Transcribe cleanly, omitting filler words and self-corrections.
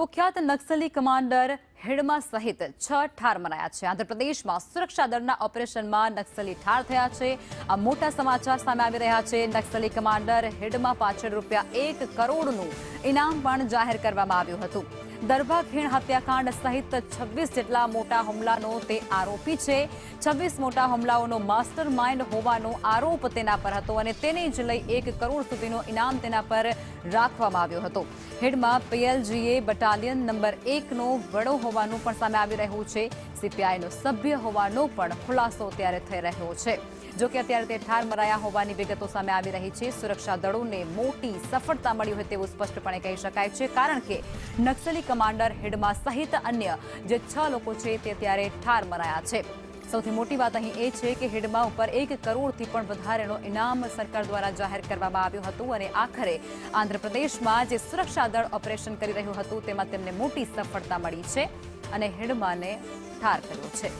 કુખ્યાત નક્સલી કમાન્ડર હિડમા સહિત 6 ઠાર મરાયા છે। આંધ્રપ્રદેશમાં સુરક્ષા દળના ઓપરેશનમાં નક્સલી ઠાર થયા છે। આ મોટા સમાચાર સામે આવી રહ્યા છે। નક્સલી કમાન્ડર હિડમા પાછળ ₹1 કરોડનું ઇનામ પણ જાહેર કરવામાં આવ્યું હતું। દરભા ખીણ હત્યાકાંડ સહિત 26 જેટલા મોટા હુમલાનો તે આરોપી છે। 26 મોટા હુમલાઓનો માસ્ટર માઇન્ડ હોવાનો આરોપ તેના પર હતો અને તેને જ લઈ ₹1 કરોડ સુધીનો ઇનામ તેના પર રાખવામાં આવ્યો હતો। હિડમા PLGA બટાલિયન નંબર 1નો વડો હોવાનું પણ સામે આવી રહ્યું છે। CPIનો સભ્ય હોવાનો પણ ખુલાસો ત્યારે થઈ રહ્યો છે। જો કે અત્યારે તે ઠાર મરાયા હોવાની વિગતો સામે આવી રહી છે। સુરક્ષા દળોને મોટી સફળતા મળી હોય તેવું સ્પષ્ટપણે કહી શકાય છે, કારણ કે નક્સલી કમાન્ડર હિડમા સહિત અન્ય જે 6 લોકો છે તે ત્યારે ઠાર મરાયા છે। સૌથી મોટી વાત અહીં એ છે કે હિડમા ઉપર ₹1 કરોડથી પણ વધારેનો ઇનામ સરકાર દ્વારા જાહેર કરવામાં આવ્યું હતું અને આખરે આંધ્રપ્રદેશમાં જે સુરક્ષા દળ ઓપરેશન કરી રહ્યું હતું તેમાં તેમને મોટી સફળતા મળી છે અને હિડમાને ઠાર કર્યો છે।